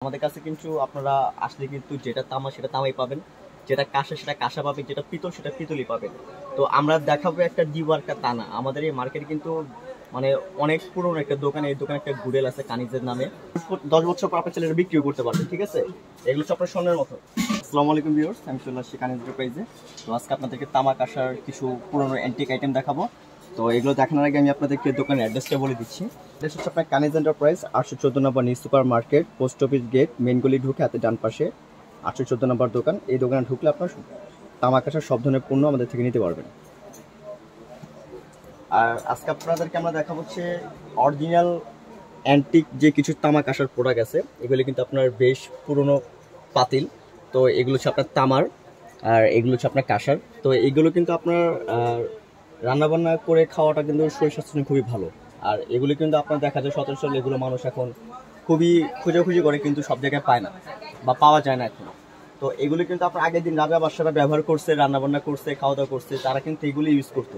আমাদের কাছে কিন্তু আপনারা আসলে কিন্তু যেটা তামা সেটা তামাই পাবেন, যেটা কাঁসা সেটা কাঁসা পাবেন, যেটা পিতল সেটা পিতলই পাবেন। তো আমরা দেখাবো একটা দিওয়ার্কা তানা। আমাদের এই মার্কেট কিন্তু মানে অনেক পুরনো একটা দোকান, এই দোকানে একটা গুডেল আছে কানিজের নামে। 10 বছর পর আপনার ছেলেরা বিক্রিও করতে পারবেন, ঠিক আছে? এগুলো হচ্ছে আপনার স্বর্ণের মতো। আসসালামু আলাইকুম ভিউয়ার্স, আমি চলে আসছি কানিজ এন্টারপ্রাইজে। তো আজকে আপনাদেরকে তামা কাঁসার কিছু পুরনো অ্যান্টিক আইটেম দেখাবো। তো এগুলো দেখানোর আগে আমি আপনাদেরকে দোকানের অ্যাড্রেসটা বলে দিচ্ছি। অ্যাড্রেস হচ্ছে আপনার কানিজ এন্টারপ্রাইজ, 814 নম্বর new super market, post office gate, main গলি ঢুকে হাতে ডান পাশে 814 নম্বর দোকান। এই দোকানে ঢুকলে আপনার তামা কাঁসার সব ধরনের পণ্য আমাদের থেকে নিতে পারবেন। আর আজকে আপনাদেরকে আমরা দেখা হচ্ছে অরিজিনাল অ্যান্টিক যে কিছু তামা কাঁসার প্রোডাক্ট আছে, এগুলো কিন্তু আপনার বেশ পুরনো পাতিল। তো এগুলো হচ্ছে আপনার তামার, আর এগুলো হচ্ছে আপনার কাঁসার। তো এগুলো কিন্তু আপনার রান্নাবান্না করে খাওয়াটা কিন্তু শরীর স্বাস্থ্যের জন্য খুবই ভালো। আর এগুলো কিন্তু আপনার দেখা যায় সচরাচর এগুলো মানুষ এখন খুবই খোঁজাখুঁজি করে, কিন্তু সব জায়গায় পায় না বা পাওয়া যায় না এখন। তো এগুলো কিন্তু আপনার আগের দিন রাজা বাদশারা ব্যবহার করছে, রান্নাবান্না করছে, খাওয়া দাওয়া করছে, তারা কিন্তু এগুলো ইউজ করতো।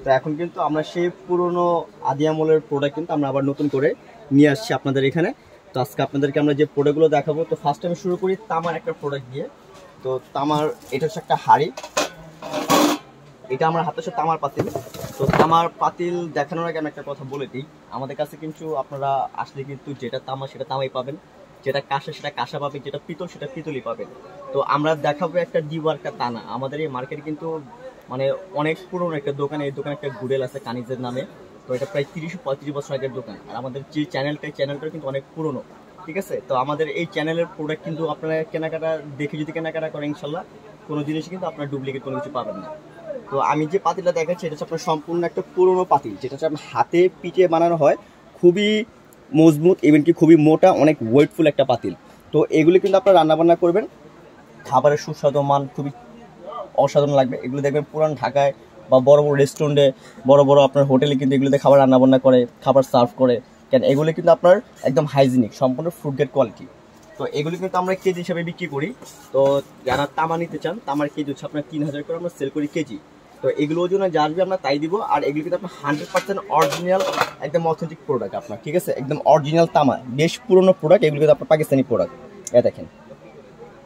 তো এখন কিন্তু আমরা সেই পুরনো আদি আমলের প্রোডাক্ট কিন্তু আমরা আবার নতুন করে নিয়ে আসছি আপনাদের এখানে। তো আজকে আপনাদেরকে আমরা যে প্রোডাক্টগুলো দেখাবো, তো ফার্স্ট আমি শুরু করি তামার একটা প্রোডাক্ট দিয়ে। তো তামার এটা হচ্ছে একটা হাঁড়ি, এটা আমার হাতে হচ্ছে তামার পাতিল। তো তামার পাতিল দেখানোর আগে আমি একটা কথা বলে দিই, আমাদের কাছে কিন্তু আপনারা আসলে কিন্তু যেটা তামা সেটা তামাই পাবেন, যেটা কাঁসা সেটা কাঁসা পাবেন, যেটা পিতল সেটা পিতলই পাবেন। তো আমরা দেখাবো একটা দিওয়ার্কা তানা। আমাদের এই মার্কেটে কিন্তু মানে অনেক পুরনো একটা দোকান, এই দোকানে একটা গুডেল আছে কানিজের নামে। তো এটা প্রায় 30-35 বছর আগের দোকান। আর আমাদের যে চ্যানেলটা কিন্তু অনেক পুরনো, ঠিক আছে? তো আমাদের এই চ্যানেলের প্রোডাক্ট কিন্তু আপনারা কেনাকাটা দেখে যদি কেনাকাটা করেন, ইনশাল্লাহ কোনো জিনিস কিন্তু আপনার ডুপ্লিকেট কোনো কিছু পাবেন না। তো আমি যে পাতিলটা দেখাচ্ছি এটা হচ্ছে আপনার সম্পূর্ণ একটা পুরনো পাতিল, যেটা হচ্ছে আপনার হাতে পিটিয়ে বানানো হয়, খুবই মজবুত, ইভেন কি খুবই মোটা, অনেক ওয়েটফুল একটা পাতিল। তো এগুলো কিন্তু আপনার রান্নাবান্না করবেন, খাবারের সুস্বাদু মান খুবই অসাধারণ লাগবে। এগুলো দেখবেন পুরান ঢাকায় বা বড় বড় রেস্টুরেন্টে, বড় বড় আপনার হোটেলে কিন্তু এগুলোতে খাবার রান্নাবান্না করে, খাবার সার্ভ করে। কেন এগুলো কিন্তু আপনার একদম হাইজিনিক, সম্পূর্ণ ফুড গ্রেড কোয়ালিটি। তো এগুলো কিন্তু আমরা কেজি হিসাবে বিক্রি করি। তো যারা তামা নিতে চান, তামার কেজি হচ্ছে আপনার 3000 করে আমরা সেল করি কেজি। তো এগুলো ওজনে যা আসবে আমরা তাই দিব। আর এগুলো কিন্তু আপনার 100% অরিজিনাল, একদম অথেন্টিক প্রোডাক্ট আপনার, ঠিক আছে? একদম অরিজিনাল তামা, বেশ পুরনো প্রোডাক্ট। এগুলো কিন্তু আপনার পাকিস্তানি প্রোডাক্ট। দেখেন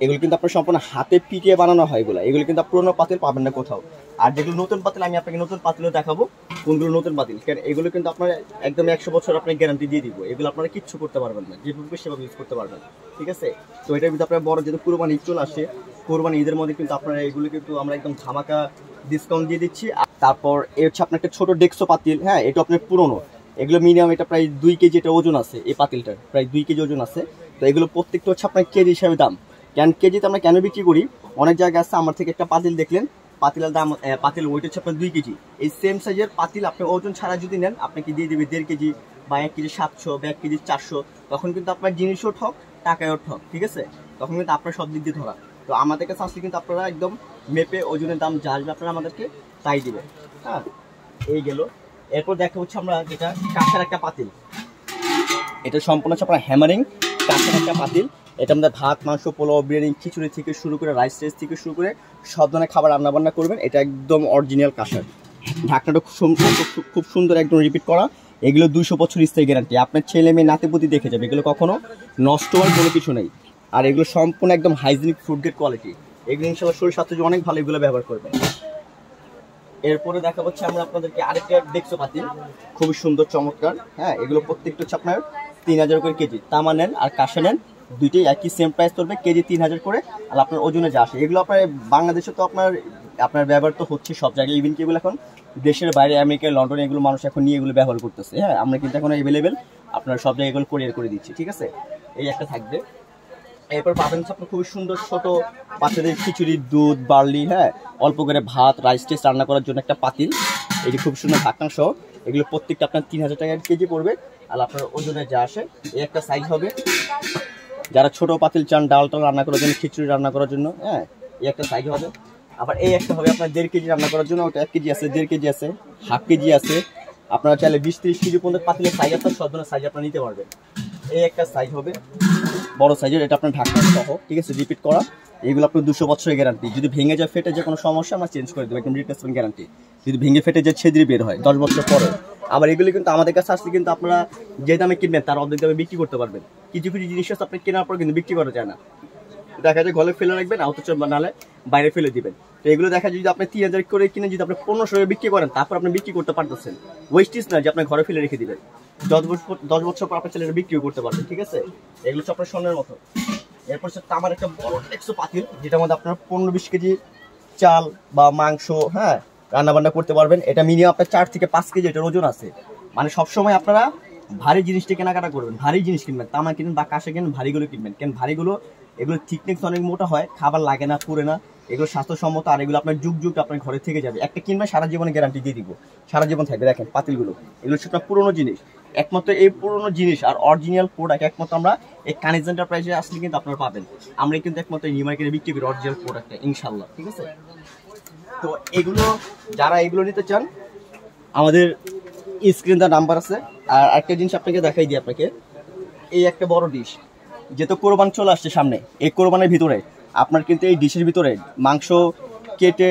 এগুলো কিন্তু আপনার সম্পূর্ণ হাতে পিটিয়ে বানানো হয়। এগুলো কিন্তু পুরোনো পাতিল পাবেন না কোথাও। আর যেগুলো নতুন পাতিল, আমি আপনাকে নতুন পাতিলও দেখাবো কোনগুলো নতুন পাতিল। কারণ এগুলো কিন্তু আপনার একদম 100 বছর আপনার গ্যারান্টি দিয়ে দিব। এগুলো আপনারা কিচ্ছু করতে পারবেন না, যেভাবে সেভাবে ইউজ করতে পারবেন, ঠিক আছে? তো এটার ভিতরে আপনার বড় যেহেতু কুরবানি ঈদ চলে আসে, কুরবানি ঈদের মধ্যে কিন্তু আপনারা এগুলো কিন্তু আমরা একদম ধামাকা ডিসকাউন্ট দিয়ে দিচ্ছি। আর তারপর এ হচ্ছে আপনার একটা ছোট ডেক্সো পাতিল, হ্যাঁ, এটা আপনার পুরনো। এগুলো মিনিমাম এটা প্রায় 2 কেজি এটা ওজন আছে, এই পাতিলটার প্রায় 2 কেজি ওজন আছে। তো এগুলো প্রত্যেকটা হচ্ছে আপনার কেজি হিসাবে দাম। কেজিতে আমরা কেন বিক্রি করি, অনেক জায়গায় আছে আমার থেকে একটা পাতিল দেখলেন, পাতিলের দাম, পাতিল ওয়েট হচ্ছে আপনার 2 কেজি। এই সেম সাইজের পাতিল আপনি ওজন ছাড়া যদি নেন, আপনাকে দিয়ে দেবে 1.5 কেজি বা 1 কেজি 700 বা 1 কেজি 400। তখন কিন্তু আপনার জিনিসও ঠক, টাকায়ও ঠক, ঠিক আছে? তখন কিন্তু আপনার সব দিক দিয়ে ধরা। তো আমাদের কাছে আসলে কিন্তু আপনারা একদম মেপে ওজনের দাম যা আসবে আপনারা আমাদেরকে তাই দিবেন। হ্যাঁ, এই গেল। এরপর দেখা হচ্ছে আমরা যেটা কাঁসার একটা পাতিল, এটা সম্পূর্ণ হচ্ছে আপনার হ্যামারিং কাঁসার একটা পাতিল। এটা আমাদের ভাত, মাংস, পোলাও, বিরিয়ানি, খিচুড়ি থেকে শুরু করে রাইস থেকে শুরু করে সব ধরনের খাবার রান্নাবান্না করবেন। এটা একদম অরিজিনাল কাঁসার। ঢাকনাটা খুব সুন্দর, একদম রিপিট করা। এগুলো 200 বছর স্থায়ী গ্যারান্টি। আপনার ছেলে মেয়ে নাতিপুতি দেখে যাবে, এগুলো কখনো নষ্ট হওয়ার কোনো কিছু নেই। আর এগুলো সম্পূর্ণ একদম হাইজিনিক ফুড গ্রেড কোয়ালিটি। এগুলো ইনশাল্লাহ শরীর স্বাস্থ্য অনেক ভালো, এগুলো ব্যবহার করবেন। এরপরে দেখা হচ্ছে আমরা আপনাদেরকে আরেকটা ডেক্সো পাতিল, খুবই সুন্দর চমৎকার। হ্যাঁ, এগুলো প্রত্যেকটা হচ্ছে আপনার 3000 করে কেজি। তামা নেন আর কাঁসা নেন, দুইটাই একই সেম প্রাইস পড়বে, কেজি 3000 করে। আর আপনার ওজনে যা আসে, এগুলো আপনার বাংলাদেশে তো আপনার ব্যবহার তো হচ্ছে সব জায়গায়। ইভেন কি এগুলো এখন দেশের বাইরে, আমেরিকা, লন্ডনে এগুলো মানুষ এখন নিয়ে এগুলো ব্যবহার করতেছে। হ্যাঁ, আমরা কিন্তু এখন অ্যাভেলেবেল আপনার সব জায়গায় এগুলো কোরিয়ার করে দিচ্ছি, ঠিক আছে? এই একটা থাকবে। এরপর পাবেন হচ্ছে আপনার খুবই সুন্দর ছোট বাচ্চাদের খিচুড়ি, দুধ, বার্লি, হ্যাঁ, অল্প করে ভাত, রাইস রান্না করার জন্য একটা পাতিল। এটি খুব সুন্দর ঢাকনা সহ। এগুলো প্রত্যেকটা আপনার 3000 টাকা কেজি পড়বে। আর আপনার ওজনে যা আসে এই একটা সাইজ হবে। যারা ছোট পাতিল চান ডালটা রান্না করার জন্য, খিচুড়ি রান্না করার জন্য, হ্যাঁ, এই একটা সাইজ হবে। আবার এই একটা হবে আপনার 1.5 কেজি রান্না করার জন্য, ওটা 1 কেজি আছে, 1.5 কেজি আছে, হাফ কেজি আছে। আপনারা চাইলে 20-30 কেজি পর্যন্ত পাতিলের সাইজ আছে, সব ধরনের সাইজ আপনারা নিতে পারবেন। এই একটা সাইজ হবে বড় সাইজের, এটা আপনার ঢাকনা সহ, ঠিক আছে, রিপিট করা। এগুলো আপনার 200 বছরের গ্যারান্টি। যদি ভেঙে যায় ফেটে যায় কোনো সমস্যা আমরা চেঞ্জ করে দেবো, একদম রিপ্লেসমেন্ট গ্যারান্টি। যদি ভেঙে ফেটে যায় ছেদরি বের হয় 10 বছর পরে। আবার এগুলো কিন্তু আমাদের কাছে আসলে কিন্তু আপনারা যে দামে কিনবেন তার অর্ধেক দামে বিক্রি করতে পারবেন। কিছু কিছু জিনিস আছে আপনি কেনার পর কিন্তু বিক্রি করা যায় না, দেখা যায় ঘরে ফেলে রাখবেন, অথচ নাহলে বাইরে ফেলে দিবেন। তো এগুলো দেখা যায় যদি আপনি 3000 করে কিনে যদি আপনি 1500 টাকা বিক্রি করেন, তারপর আপনি বিক্রি করতে পারতেছেন, ওয়েস্টেজ না যে আপনি ঘরে ফেলে রেখে দিবেন। 10 বছর পর আপনার ছেলেরা বিক্রিও করতে পারবেন, ঠিক আছে। এগুলো হচ্ছে আপনার স্বর্ণের মতো। এরপর হচ্ছে তামার একটা বড় টেক্সো পাতিল, যেটার মধ্যে আপনার 15-20 কেজি চাল বা মাংস, হ্যাঁ, রান্না বান্না করতে পারবেন। এটা মিনিমাম আপনার 4 থেকে 5 কেজি এটার ওজন আছে। মানে সবসময় আপনারা ভারী জিনিসটা কেনাকাটা করবেন, ভারী জিনিস কিনবেন, তামা কিনবেন বা কাঁসা কিনবেন, ভারীগুলো কিনবেন। কেন ভারীগুলো, এগুলো থিকনেস অনেক মোটা হয়, খাবার লাগে না, পুড়ে না, এগুলো স্বাস্থ্যসম্মত, আর এগুলো আপনার যুগ যুগ আপনার ঘরে থেকে যাবে। একটা কিনবেন সারা জীবনে গ্যারান্টি দিয়ে দিব, সারা জীবন থাকবে। দেখেন পাতিলগুলো, এগুলো হচ্ছে আপনার পুরোনো জিনিস। একমাত্র এই পুরোনো জিনিস আর অরিজিনাল প্রোডাক্ট একমাত্র আমরা এই কানিজ এন্টারপ্রাইজে আসলে কিন্তু আপনারা পাবেন। আমরা কিন্তু একমাত্র নিউ মার্কেটে বিক্রি করি অরিজিনাল প্রোডাক্টটা, ইনশাল্লাহ, ঠিক আছে। তো এগুলো যারা এগুলো নিতে চান, আমাদের স্ক্রিন দা নাম্বার আছে। আর একটা জিনিস আপনাকে দেখাই দিই আপনাকে, এই একটা বড় ডিশ, যেহেতু কোরবান চলে আসছে সামনে, এই কোরবানের ভিতরে আপনার কিন্তু এই ডিশের ভিতরে মাংস কেটে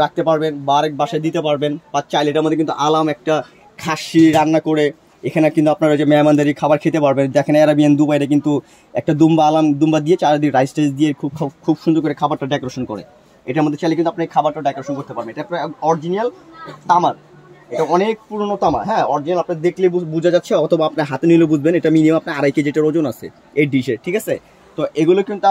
রাখতে পারবেন বা আরেক বাসায় দিতে পারবেন, বা চাইলে এটার মধ্যে কিন্তু আলাম একটা খাসি রান্না করে এখানে কিন্তু আপনারা যে মেহমানদারি খাবার খেতে পারবেন। দেখেন অ্যারাবিয়ান দুবাইরে কিন্তু একটা দুম্বা দিয়ে চারিদিকে রাইস টাইস দিয়ে খুব খুব সুন্দর করে খাবারটা ডেকোরেশন করে। এটার মধ্যে চাইলে কিন্তু আপনি খাবারটা ডেকোরেশন করতে পারবেন। এটা অরিজিনাল তামার, এটা অনেক পুরনো তামা, হ্যাঁ, অরিজিনাল। আপনার দেখলে বোঝা যাচ্ছে, অথবা আপনি হাতে নিলে বুঝবেন। এটা মিনিমাম আপনার 2.5 কেজিটার ওজন আছে এই ডিশের, ঠিক আছে। তো এগুলো কিন্তু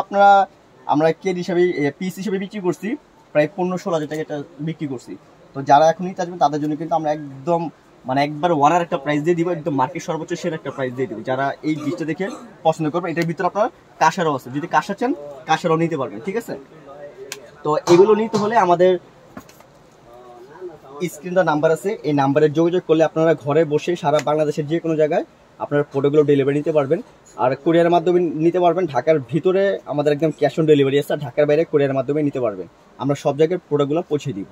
আমরা কেজি হিসাবে, পিস হিসেবে বিক্রি করছি, প্রায় 15-16 হাজার টাকা এটা বিক্রি করছি। তো যারা এখন নিতে আসবেন তাদের জন্য কিন্তু আমরা একদম মানে একবার ওয়ানার একটা প্রাইস দিয়ে দিব, একদম মার্কেট সর্বোচ্চ সেরা একটা প্রাইস দিয়ে দিব। যারা এই ডিশটা দেখে পছন্দ করবে, এটার ভিতরে আপনার কাঁসারও আছে, যদি কাঁসা চান কাঁসারও নিতে পারবেন, ঠিক আছে। তো এগুলো নিতে হলে আমাদের স্ক্রিনটা নাম্বার আছে, এই নাম্বারে যোগাযোগ করলে আপনারা ঘরে বসে সারা বাংলাদেশের যে কোনো জায়গায় আপনার প্রোডাক্টগুলো ডেলিভারি নিতে পারবেন। আর কুরিয়ারের মাধ্যমে নিতে পারবেন। ঢাকার ভিতরে আমাদের একদম ক্যাশ অন ডেলিভারি আছে, আর ঢাকার বাইরে কুরিয়ারের মাধ্যমে নিতে পারবেন। আমরা সব জায়গায় প্রোডাক্টগুলো পৌঁছে দিব।